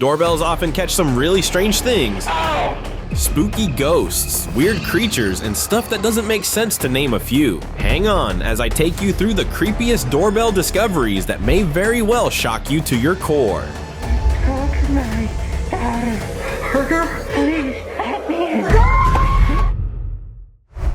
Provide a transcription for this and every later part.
Doorbells often catch some really strange things. Spooky ghosts, weird creatures, and stuff that doesn't make sense to name a few. Hang on as I take you through the creepiest doorbell discoveries that may very well shock you to your core. Please let me in.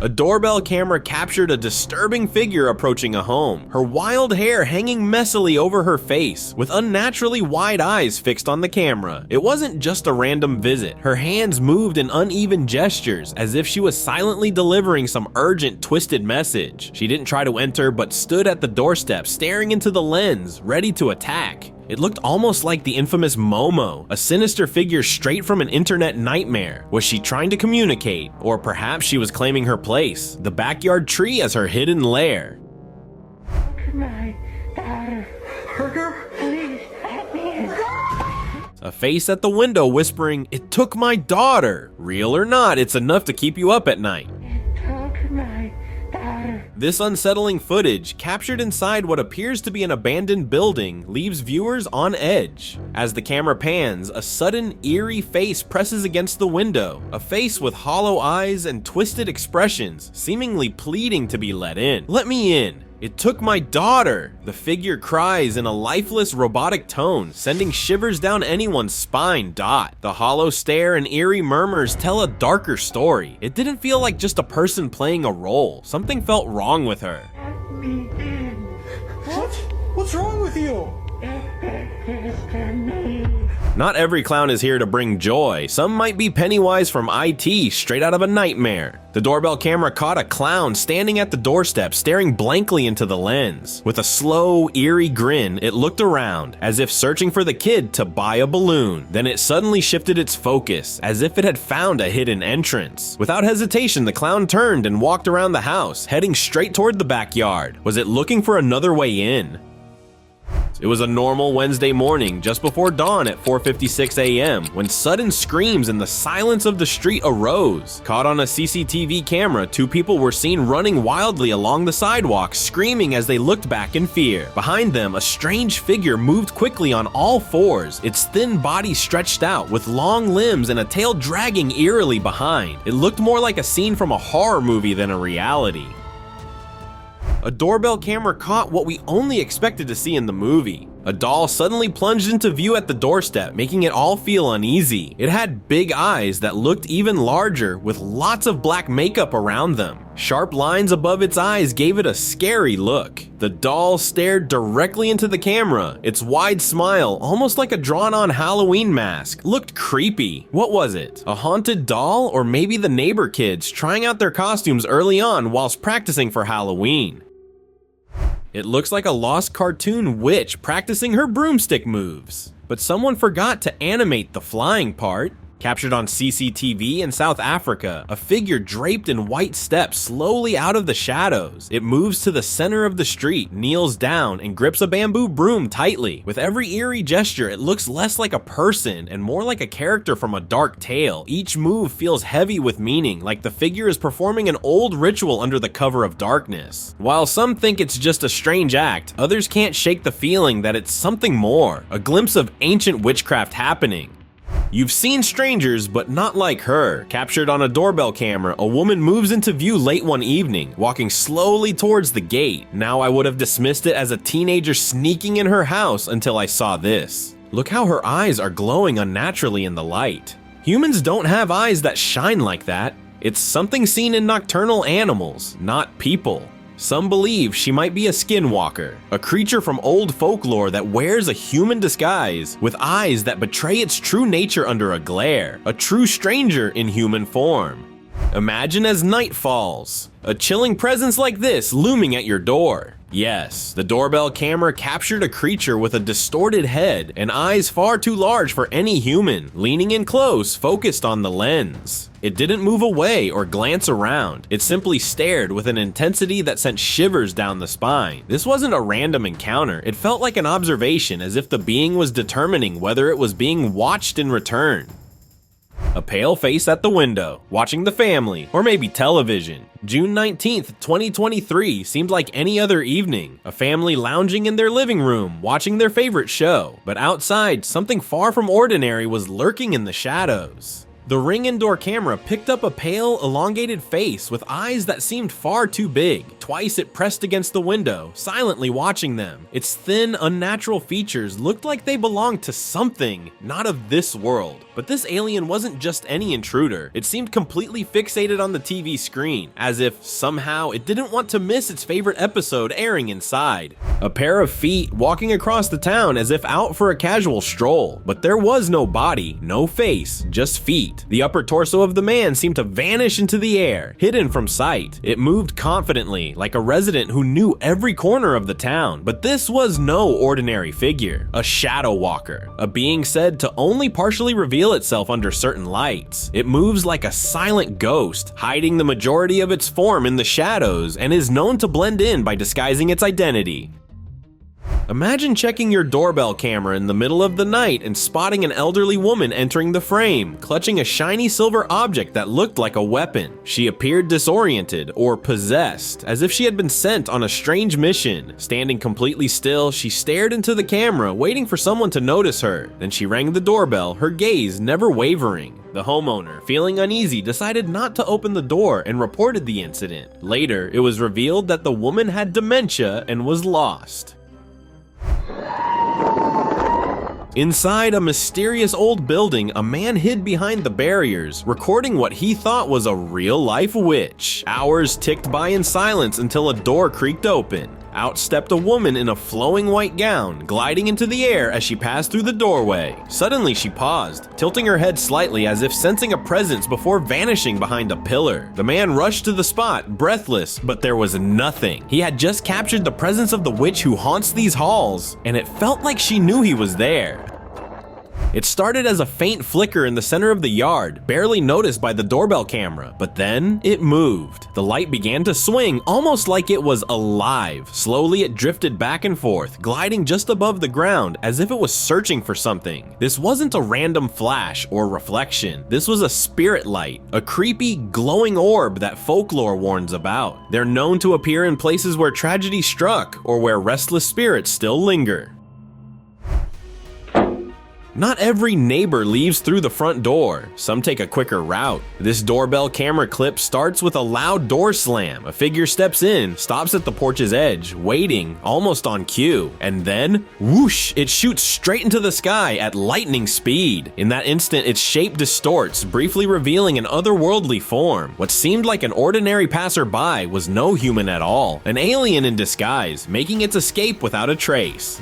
A doorbell camera captured a disturbing figure approaching a home, her wild hair hanging messily over her face, with unnaturally wide eyes fixed on the camera. It wasn't just a random visit. Her hands moved in uneven gestures, as if she was silently delivering some urgent, twisted message. She didn't try to enter, but stood at the doorstep, staring into the lens, ready to attack. It looked almost like the infamous Momo, a sinister figure straight from an internet nightmare. Was she trying to communicate? Or perhaps she was claiming her place, the backyard tree as her hidden lair. My daughter. Please let me in. A face at the window whispering, "It took my daughter." Real or not, it's enough to keep you up at night. It took my daughter. This unsettling footage, captured inside what appears to be an abandoned building, leaves viewers on edge. As the camera pans, a sudden, eerie face presses against the window, a face with hollow eyes and twisted expressions, seemingly pleading to be let in. "Let me in. It took my daughter," the figure cries in a lifeless, robotic tone, sending shivers down anyone's spine. The hollow stare and eerie murmurs tell a darker story. It didn't feel like just a person playing a role. Something felt wrong with her. Let me in. What? What's wrong with you? Not every clown is here to bring joy. Some might be Pennywise from IT, straight out of a nightmare. The doorbell camera caught a clown standing at the doorstep, staring blankly into the lens. With a slow, eerie grin, it looked around, as if searching for the kid to buy a balloon. Then it suddenly shifted its focus, as if it had found a hidden entrance. Without hesitation, the clown turned and walked around the house, heading straight toward the backyard. Was it looking for another way in? It was a normal Wednesday morning, just before dawn at 4:56 a.m., when sudden screams in the silence of the street arose. Caught on a CCTV camera, two people were seen running wildly along the sidewalk, screaming as they looked back in fear. Behind them, a strange figure moved quickly on all fours, its thin body stretched out, with long limbs and a tail dragging eerily behind. It looked more like a scene from a horror movie than a reality. A doorbell camera caught what we only expected to see in the movie. A doll suddenly plunged into view at the doorstep, making it all feel uneasy. It had big eyes that looked even larger, with lots of black makeup around them. Sharp lines above its eyes gave it a scary look. The doll stared directly into the camera. Its wide smile, almost like a drawn-on Halloween mask, looked creepy. What was it? A haunted doll? Or maybe the neighbor kids trying out their costumes early on whilst practicing for Halloween? It looks like a lost cartoon witch practicing her broomstick moves. But someone forgot to animate the flying part. Captured on CCTV in South Africa, a figure draped in white steps slowly out of the shadows. It moves to the center of the street, kneels down, and grips a bamboo broom tightly. With every eerie gesture, it looks less like a person and more like a character from a dark tale. Each move feels heavy with meaning, like the figure is performing an old ritual under the cover of darkness. While some think it's just a strange act, others can't shake the feeling that it's something more, a glimpse of ancient witchcraft happening. You've seen strangers, but not like her. Captured on a doorbell camera, a woman moves into view late one evening, walking slowly towards the gate. Now I would have dismissed it as a teenager sneaking in her house until I saw this. Look how her eyes are glowing unnaturally in the light. Humans don't have eyes that shine like that. It's something seen in nocturnal animals, not people. Some believe she might be a skinwalker, a creature from old folklore that wears a human disguise with eyes that betray its true nature under a glare, a true stranger in human form. Imagine as night falls, a chilling presence like this looming at your door. Yes, the doorbell camera captured a creature with a distorted head and eyes far too large for any human, leaning in close, focused on the lens. It didn't move away or glance around. It simply stared with an intensity that sent shivers down the spine. This wasn't a random encounter. It felt like an observation, as if the being was determining whether it was being watched in return. A pale face at the window, watching the family, or maybe television. June 19th, 2023 seemed like any other evening. A family lounging in their living room, watching their favorite show. But outside, something far from ordinary was lurking in the shadows. The Ring indoor camera picked up a pale, elongated face with eyes that seemed far too big. Twice it pressed against the window, silently watching them. Its thin, unnatural features looked like they belonged to something, not of this world. But this alien wasn't just any intruder. It seemed completely fixated on the TV screen, as if somehow it didn't want to miss its favorite episode airing inside. A pair of feet walking across the town as if out for a casual stroll. But there was no body, no face, just feet. The upper torso of the man seemed to vanish into the air, hidden from sight. It moved confidently, like a resident who knew every corner of the town. But this was no ordinary figure, a shadow walker, a being said to only partially reveal itself under certain lights. It moves like a silent ghost, hiding the majority of its form in the shadows, and is known to blend in by disguising its identity. Imagine checking your doorbell camera in the middle of the night and spotting an elderly woman entering the frame, clutching a shiny silver object that looked like a weapon. She appeared disoriented or possessed, as if she had been sent on a strange mission. Standing completely still, she stared into the camera, waiting for someone to notice her. Then she rang the doorbell, her gaze never wavering. The homeowner, feeling uneasy, decided not to open the door and reported the incident. Later, it was revealed that the woman had dementia and was lost. Inside a mysterious old building, a man hid behind the barriers, recording what he thought was a real-life witch. Hours ticked by in silence until a door creaked open. Out stepped a woman in a flowing white gown, gliding into the air as she passed through the doorway. Suddenly she paused, tilting her head slightly as if sensing a presence before vanishing behind a pillar. The man rushed to the spot, breathless, but there was nothing. He had just captured the presence of the witch who haunts these halls, and it felt like she knew he was there. It started as a faint flicker in the center of the yard, barely noticed by the doorbell camera, but then it moved. The light began to swing, almost like it was alive. Slowly it drifted back and forth, gliding just above the ground, as if it was searching for something. This wasn't a random flash or reflection. This was a spirit light, a creepy, glowing orb that folklore warns about. They're known to appear in places where tragedy struck, or where restless spirits still linger. Not every neighbor leaves through the front door. Some take a quicker route. This doorbell camera clip starts with a loud door slam. A figure steps in, stops at the porch's edge, waiting, almost on cue. And then, whoosh, it shoots straight into the sky at lightning speed. In that instant, its shape distorts, briefly revealing an otherworldly form. What seemed like an ordinary passerby was no human at all. An alien in disguise, making its escape without a trace.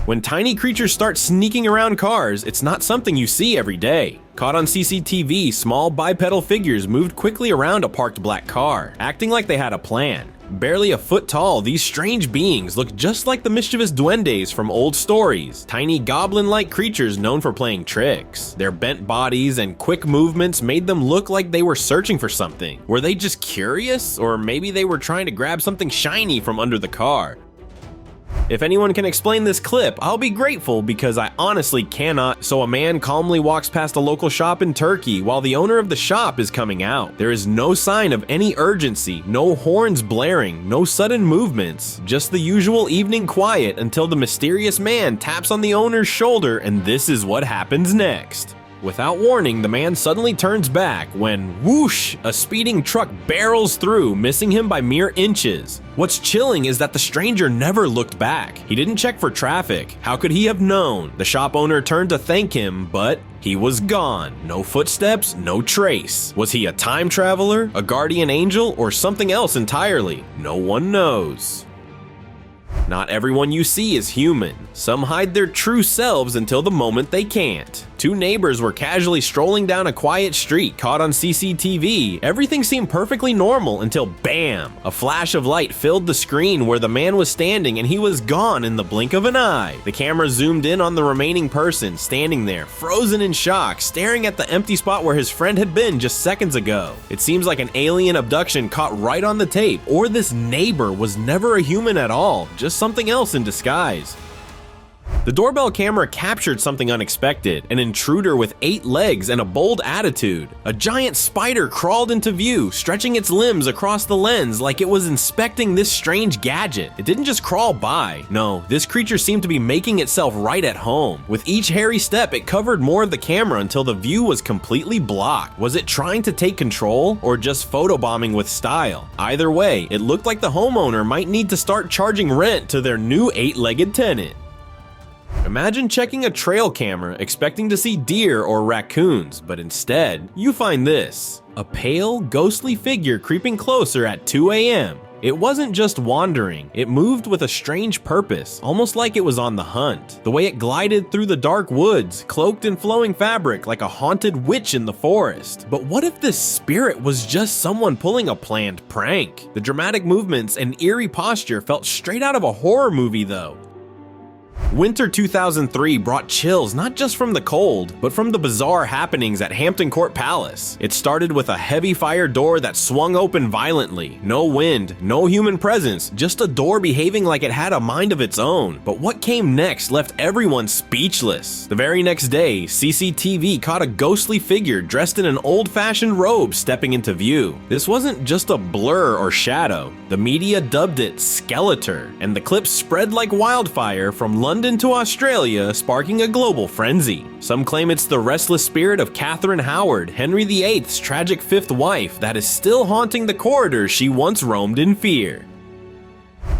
When tiny creatures start sneaking around cars, it's not something you see every day. Caught on CCTV, small bipedal figures moved quickly around a parked black car, acting like they had a plan. Barely a foot tall, these strange beings look just like the mischievous duendes from old stories, tiny goblin-like creatures known for playing tricks. Their bent bodies and quick movements made them look like they were searching for something. Were they just curious? Or maybe they were trying to grab something shiny from under the car? If anyone can explain this clip, I'll be grateful because I honestly cannot. So a man calmly walks past a local shop in Turkey while the owner of the shop is coming out. There is no sign of any urgency, no horns blaring, no sudden movements, just the usual evening quiet until the mysterious man taps on the owner's shoulder, and this is what happens next. Without warning, the man suddenly turns back when, whoosh, a speeding truck barrels through, missing him by mere inches. What's chilling is that the stranger never looked back. He didn't check for traffic. How could he have known? The shop owner turned to thank him, but he was gone. No footsteps, no trace. Was he a time traveler, a guardian angel, or something else entirely? No one knows. Not everyone you see is human. Some hide their true selves until the moment they can't. Two neighbors were casually strolling down a quiet street, caught on CCTV. Everything seemed perfectly normal until bam! A flash of light filled the screen where the man was standing, and he was gone in the blink of an eye. The camera zoomed in on the remaining person, standing there, frozen in shock, staring at the empty spot where his friend had been just seconds ago. It seems like an alien abduction caught right on the tape, or this neighbor was never a human at all, just something else in disguise. The doorbell camera captured something unexpected, an intruder with 8 legs and a bold attitude. A giant spider crawled into view, stretching its limbs across the lens like it was inspecting this strange gadget. It didn't just crawl by. No, this creature seemed to be making itself right at home. With each hairy step, it covered more of the camera until the view was completely blocked. Was it trying to take control or just photobombing with style? Either way, it looked like the homeowner might need to start charging rent to their new 8-legged tenant. Imagine checking a trail camera expecting to see deer or raccoons, but instead, you find this. A pale, ghostly figure creeping closer at 2 a.m. It wasn't just wandering, it moved with a strange purpose, almost like it was on the hunt. The way it glided through the dark woods, cloaked in flowing fabric like a haunted witch in the forest. But what if this spirit was just someone pulling a planned prank? The dramatic movements and eerie posture felt straight out of a horror movie though. Winter 2003 brought chills not just from the cold, but from the bizarre happenings at Hampton Court Palace. It started with a heavy fire door that swung open violently. No wind, no human presence, just a door behaving like it had a mind of its own. But what came next left everyone speechless. The very next day, CCTV caught a ghostly figure dressed in an old-fashioned robe stepping into view. This wasn't just a blur or shadow. The media dubbed it Skeletor, and the clip spread like wildfire from London to Australia, sparking a global frenzy. Some claim it's the restless spirit of Catherine Howard, Henry VIII's tragic 5th wife, that is still haunting the corridors she once roamed in fear.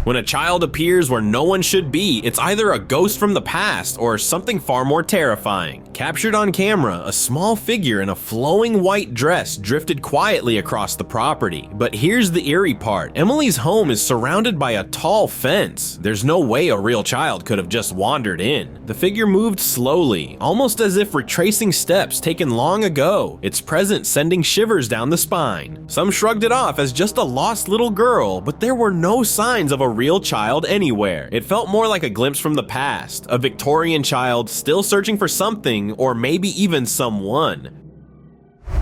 When a child appears where no one should be, it's either a ghost from the past or something far more terrifying. Captured on camera, a small figure in a flowing white dress drifted quietly across the property. But here's the eerie part. Emily's home is surrounded by a tall fence. There's no way a real child could have just wandered in. The figure moved slowly, almost as if retracing steps taken long ago, its presence sending shivers down the spine. Some shrugged it off as just a lost little girl, but there were no signs of a real child anywhere. It felt more like a glimpse from the past, a Victorian child still searching for something or maybe even someone.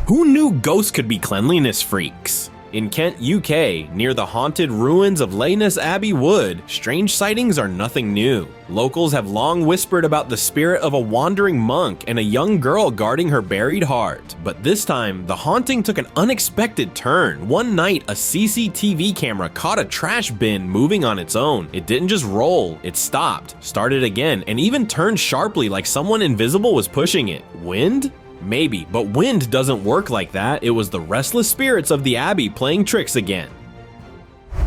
Who knew ghosts could be cleanliness freaks? In Kent, UK, near the haunted ruins of Leyness Abbey Wood, strange sightings are nothing new. Locals have long whispered about the spirit of a wandering monk and a young girl guarding her buried heart. But this time, the haunting took an unexpected turn. One night, a CCTV camera caught a trash bin moving on its own. It didn't just roll, it stopped, started again, and even turned sharply like someone invisible was pushing it. Wind? Maybe, but wind doesn't work like that. It was the restless spirits of the Abbey playing tricks again.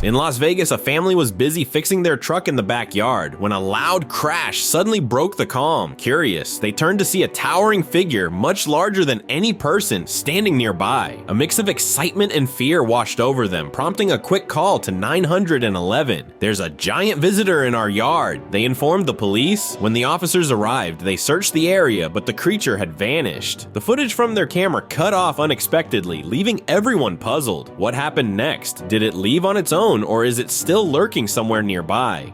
In Las Vegas, a family was busy fixing their truck in the backyard when a loud crash suddenly broke the calm. Curious, they turned to see a towering figure much larger than any person standing nearby. A mix of excitement and fear washed over them, prompting a quick call to 911. "There's a giant visitor in our yard," they informed the police. When the officers arrived, they searched the area, but the creature had vanished. The footage from their camera cut off unexpectedly, leaving everyone puzzled. What happened next? Did it leave on its own, or is it still lurking somewhere nearby?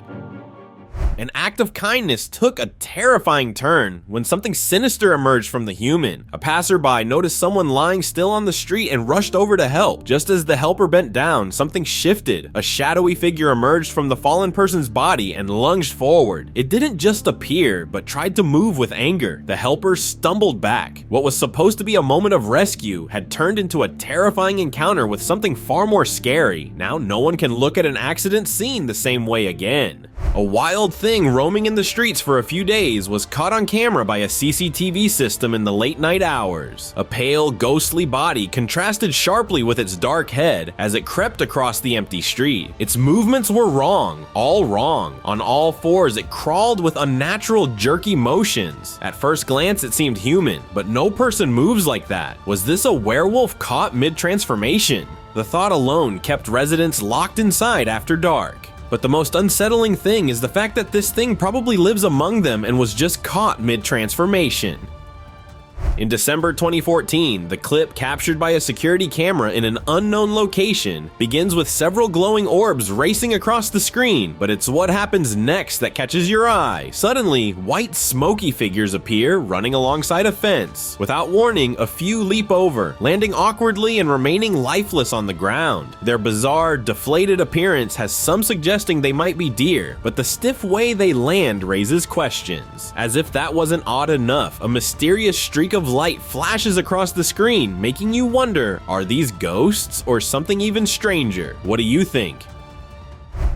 An act of kindness took a terrifying turn when something sinister emerged from the human. A passerby noticed someone lying still on the street and rushed over to help. Just as the helper bent down, something shifted. A shadowy figure emerged from the fallen person's body and lunged forward. It didn't just appear, but tried to move with anger. The helper stumbled back. What was supposed to be a moment of rescue had turned into a terrifying encounter with something far more scary. Now no one can look at an accident scene the same way again. A wild thing roaming in the streets for a few days was caught on camera by a CCTV system in the late night hours. A pale, ghostly body contrasted sharply with its dark head as it crept across the empty street. Its movements were wrong, all wrong. On all fours, it crawled with unnatural, jerky motions. At first glance, it seemed human, but no person moves like that. Was this a werewolf caught mid-transformation? The thought alone kept residents locked inside after dark. But the most unsettling thing is the fact that this thing probably lives among them and was just caught mid-transformation. In December 2014, the clip captured by a security camera in an unknown location begins with several glowing orbs racing across the screen, but it's what happens next that catches your eye. Suddenly, white smoky figures appear running alongside a fence. Without warning, a few leap over, landing awkwardly and remaining lifeless on the ground. Their bizarre, deflated appearance has some suggesting they might be deer, but the stiff way they land raises questions. As if that wasn't odd enough, a mysterious streak of light flashes across the screen, making you wonder, are these ghosts or something even stranger? What do you think?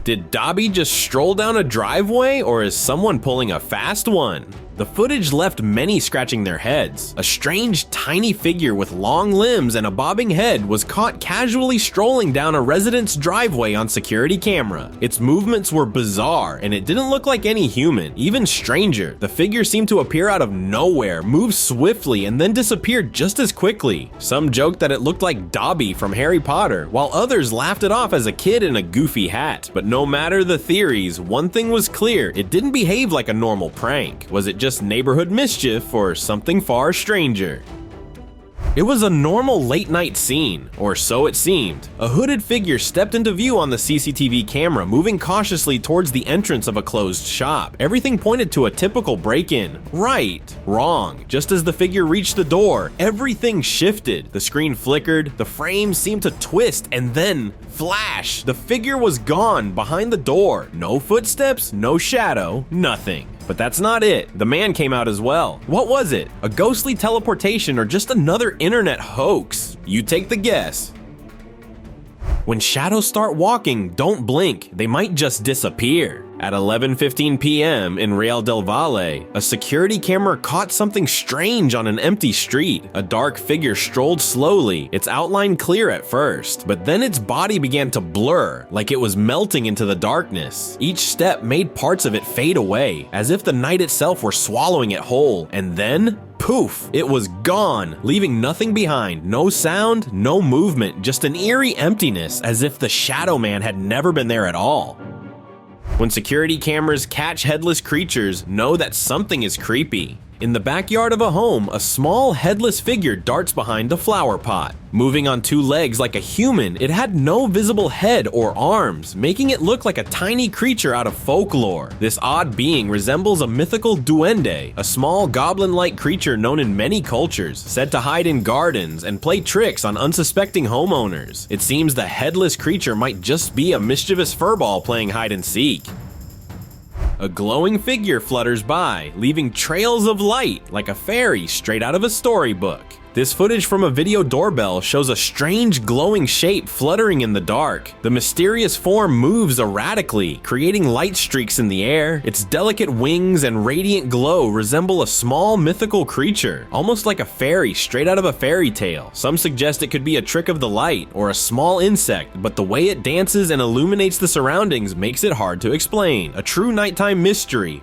Did Dobby just stroll down a driveway, or is someone pulling a fast one? The footage left many scratching their heads. A strange, tiny figure with long limbs and a bobbing head was caught casually strolling down a resident's driveway on security camera. Its movements were bizarre, and it didn't look like any human. Even stranger, the figure seemed to appear out of nowhere, move swiftly, and then disappear just as quickly. Some joked that it looked like Dobby from Harry Potter, while others laughed it off as a kid in a goofy hat. But no matter the theories, one thing was clear: it didn't behave like a normal prank. Was it just neighborhood mischief or something far stranger? It was a normal late night scene, or so it seemed. A hooded figure stepped into view on the CCTV camera, moving cautiously towards the entrance of a closed shop. Everything pointed to a typical break-in. Right, wrong. Just as the figure reached the door, everything shifted. The screen flickered, the frame seemed to twist, and then flash! The figure was gone behind the door. No footsteps, no shadow, nothing. But that's not it. The man came out as well. What was it? A ghostly teleportation or just another internet hoax? You take the guess. When shadows start walking, don't blink. They might just disappear. At 11:15 p.m. in Real del Valle, a security camera caught something strange on an empty street. A dark figure strolled slowly, its outline clear at first, but then its body began to blur, like it was melting into the darkness. Each step made parts of it fade away, as if the night itself were swallowing it whole, and then poof, it was gone, leaving nothing behind. No sound, no movement, just an eerie emptiness, as if the Shadow Man had never been there at all. When security cameras catch headless creatures, know that something is creepy. In the backyard of a home, a small headless figure darts behind a flower pot. Moving on two legs like a human, it had no visible head or arms, making it look like a tiny creature out of folklore. This odd being resembles a mythical duende, a small goblin-like creature known in many cultures, said to hide in gardens and play tricks on unsuspecting homeowners. It seems the headless creature might just be a mischievous furball playing hide and seek. A glowing figure flutters by, leaving trails of light like a fairy straight out of a storybook. This footage from a video doorbell shows a strange glowing shape fluttering in the dark. The mysterious form moves erratically, creating light streaks in the air. Its delicate wings and radiant glow resemble a small mythical creature, almost like a fairy straight out of a fairy tale. Some suggest it could be a trick of the light or a small insect, but the way it dances and illuminates the surroundings makes it hard to explain. A true nighttime mystery.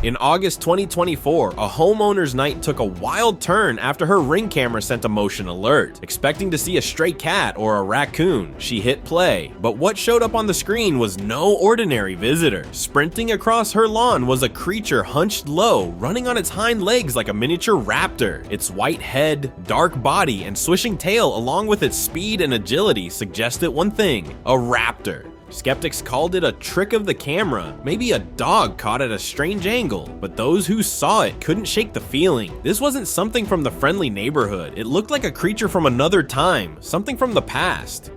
In August 2024, a homeowner's night took a wild turn after her Ring camera sent a motion alert. Expecting to see a stray cat or a raccoon, she hit play, but what showed up on the screen was no ordinary visitor. Sprinting across her lawn was a creature hunched low, running on its hind legs like a miniature raptor. Its white head, dark body, and swishing tail, along with its speed and agility, suggested one thing: a raptor. Skeptics called it a trick of the camera, maybe a dog caught at a strange angle, but those who saw it couldn't shake the feeling. This wasn't something from the friendly neighborhood. It looked like a creature from another time, something from the past.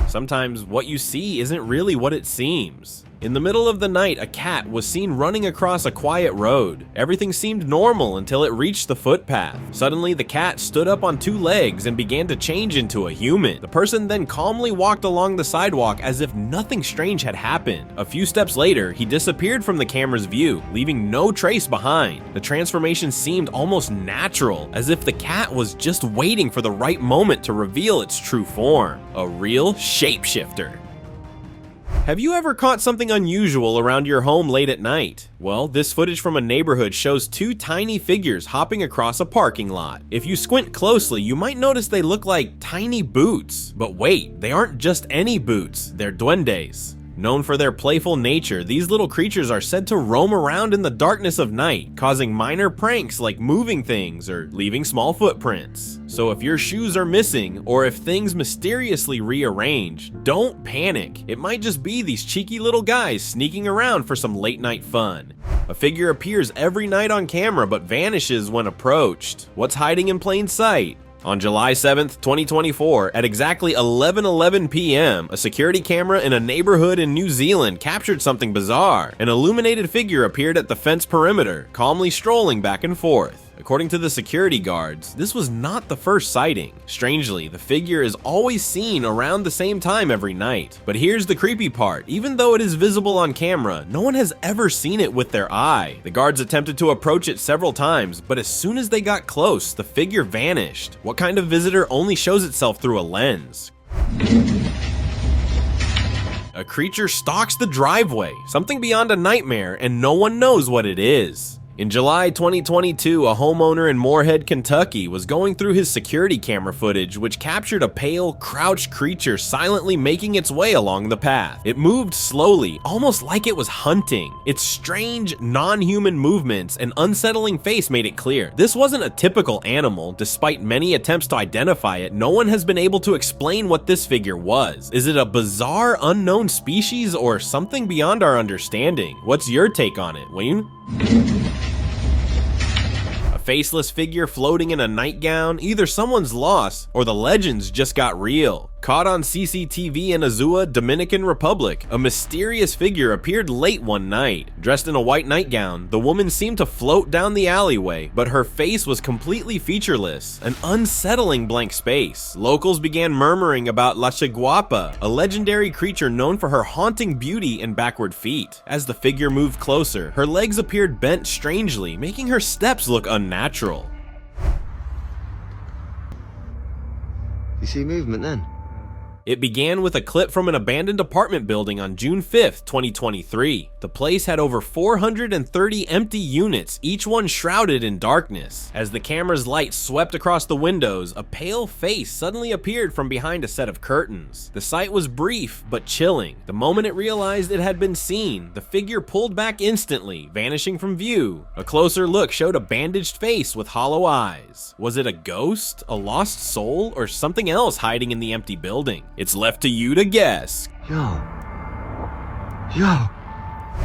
Sometimes what you see isn't really what it seems. In the middle of the night, a cat was seen running across a quiet road. Everything seemed normal until it reached the footpath. Suddenly, the cat stood up on two legs and began to change into a human. The person then calmly walked along the sidewalk as if nothing strange had happened. A few steps later, he disappeared from the camera's view, leaving no trace behind. The transformation seemed almost natural, as if the cat was just waiting for the right moment to reveal its true form. A real shapeshifter. Have you ever caught something unusual around your home late at night? Well, this footage from a neighborhood shows two tiny figures hopping across a parking lot. If you squint closely, you might notice they look like tiny boots. But wait, they aren't just any boots, they're duendes. Known for their playful nature, these little creatures are said to roam around in the darkness of night, causing minor pranks like moving things or leaving small footprints. So if your shoes are missing, or if things mysteriously rearrange, don't panic. It might just be these cheeky little guys sneaking around for some late night fun. A figure appears every night on camera but vanishes when approached. What's hiding in plain sight? On July 7th, 2024, at exactly 11:11 p.m., a security camera in a neighborhood in New Zealand captured something bizarre. An illuminated figure appeared at the fence perimeter, calmly strolling back and forth. According to the security guards, this was not the first sighting. Strangely, the figure is always seen around the same time every night. But here's the creepy part: even though it is visible on camera, no one has ever seen it with their eye. The guards attempted to approach it several times, but as soon as they got close, the figure vanished. What kind of visitor only shows itself through a lens? A creature stalks the driveway, something beyond a nightmare, and no one knows what it is. In July 2022, a homeowner in Moorhead, Kentucky was going through his security camera footage, which captured a pale, crouched creature silently making its way along the path. It moved slowly, almost like it was hunting. Its strange, non-human movements and unsettling face made it clear this wasn't a typical animal. Despite many attempts to identify it, no one has been able to explain what this figure was. Is it a bizarre, unknown species or something beyond our understanding? What's your take on it, William? Faceless figure floating in a nightgown, either someone's lost or the legends just got real. Caught on CCTV in Azua, Dominican Republic, a mysterious figure appeared late one night. Dressed in a white nightgown, the woman seemed to float down the alleyway, but her face was completely featureless, an unsettling blank space. Locals began murmuring about La Chiguapa, a legendary creature known for her haunting beauty and backward feet. As the figure moved closer, her legs appeared bent strangely, making her steps look unnatural. You see movement then? It began with a clip from an abandoned apartment building on June 5th, 2023. The place had over 430 empty units, each one shrouded in darkness. As the camera's light swept across the windows, a pale face suddenly appeared from behind a set of curtains. The sight was brief, but chilling. The moment it realized it had been seen, the figure pulled back instantly, vanishing from view. A closer look showed a bandaged face with hollow eyes. Was it a ghost, a lost soul, or something else hiding in the empty building? It's left to you to guess. Yo.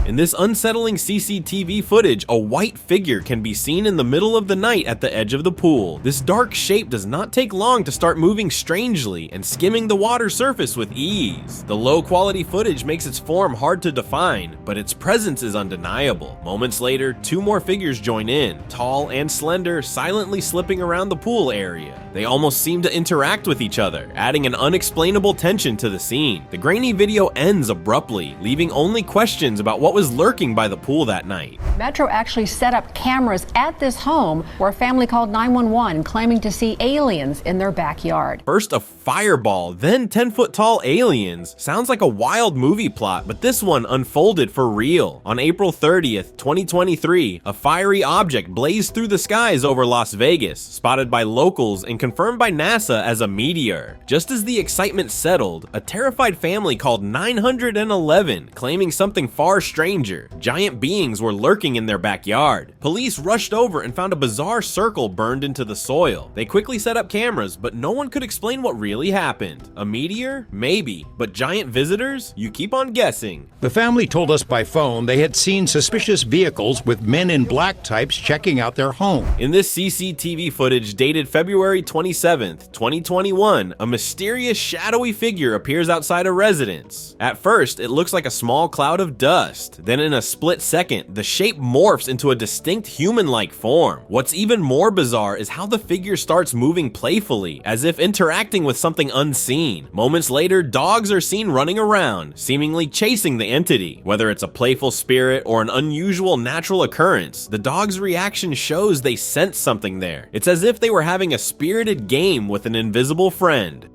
In this unsettling CCTV footage, a white figure can be seen in the middle of the night at the edge of the pool. This dark shape does not take long to start moving strangely and skimming the water surface with ease. The low-quality footage makes its form hard to define, but its presence is undeniable. Moments later, two more figures join in, tall and slender, silently slipping around the pool area. They almost seem to interact with each other, adding an unexplainable tension to the scene. The grainy video ends abruptly, leaving only questions about what was lurking by the pool that night. Metro actually set up cameras at this home where a family called 911 claiming to see aliens in their backyard. First a fireball, then 10-foot tall aliens. Sounds like a wild movie plot, but this one unfolded for real. On April 30th, 2023, a fiery object blazed through the skies over Las Vegas, spotted by locals and confirmed by NASA as a meteor. Just as the excitement settled, a terrified family called 911, claiming something far stranger. Giant beings were lurking in their backyard. Police rushed over and found a bizarre circle burned into the soil. They quickly set up cameras, but no one could explain what really happened. A meteor? Maybe. But giant visitors? You keep on guessing. The family told us by phone they had seen suspicious vehicles with men in black types checking out their home. In this CCTV footage dated February 27th, 2021, a mysterious shadowy figure appears outside a residence. At first, it looks like a small cloud of dust. Then in a split second, the shape morphs into a distinct human-like form. What's even more bizarre is how the figure starts moving playfully, as if interacting with something unseen. Moments later, dogs are seen running around, seemingly chasing the entity. Whether it's a playful spirit or an unusual natural occurrence, the dog's reaction shows they sense something there. It's as if they were having a spirited game with an invisible friend.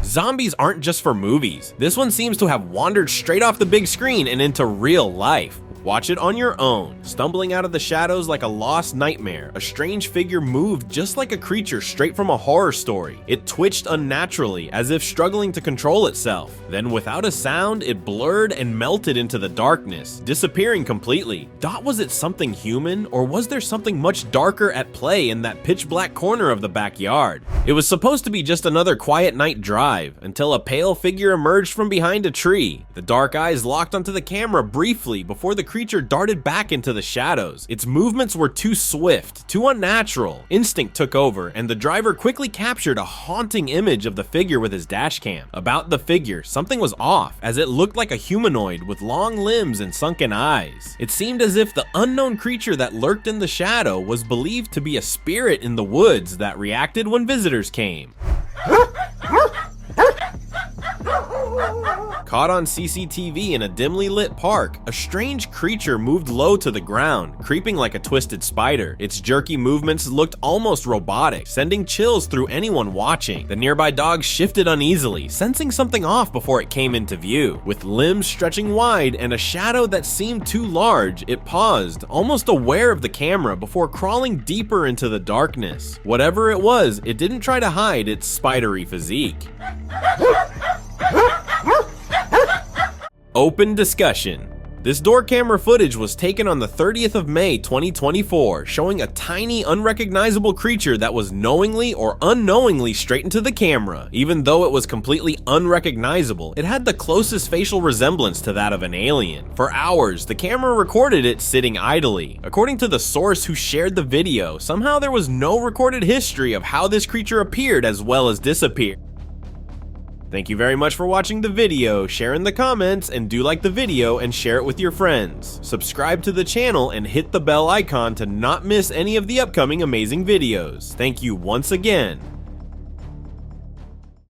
Zombies aren't just for movies. This one seems to have wandered straight off the big screen and into real life. Watch it on your own. Stumbling out of the shadows like a lost nightmare, a strange figure moved just like a creature straight from a horror story. It twitched unnaturally, as if struggling to control itself. Then without a sound, it blurred and melted into the darkness, disappearing completely. Dot, was it something human, or was there something much darker at play in that pitch black corner of the backyard? It was supposed to be just another quiet night drive, until a pale figure emerged from behind a tree. The dark eyes locked onto the camera briefly before the creature darted back into the shadows. Its movements were too swift, too unnatural. Instinct took over, and the driver quickly captured a haunting image of the figure with his dashcam. About the figure, something was off, as it looked like a humanoid with long limbs and sunken eyes. It seemed as if the unknown creature that lurked in the shadow was believed to be a spirit in the woods that reacted when visitors came. Caught on CCTV in a dimly lit park, a strange creature moved low to the ground, creeping like a twisted spider. Its jerky movements looked almost robotic, sending chills through anyone watching. The nearby dog shifted uneasily, sensing something off before it came into view. With limbs stretching wide and a shadow that seemed too large, it paused, almost aware of the camera, before crawling deeper into the darkness. Whatever it was, it didn't try to hide its spidery physique. Open discussion. This door camera footage was taken on the 30th of May 2024, showing a tiny, unrecognizable creature that was knowingly or unknowingly straight into the camera. Even though it was completely unrecognizable, it had the closest facial resemblance to that of an alien. For hours, the camera recorded it sitting idly. According to the source who shared the video, somehow there was no recorded history of how this creature appeared as well as disappeared. Thank you very much for watching the video, share in the comments, and do like the video and share it with your friends. Subscribe to the channel and hit the bell icon to not miss any of the upcoming amazing videos. Thank you once again.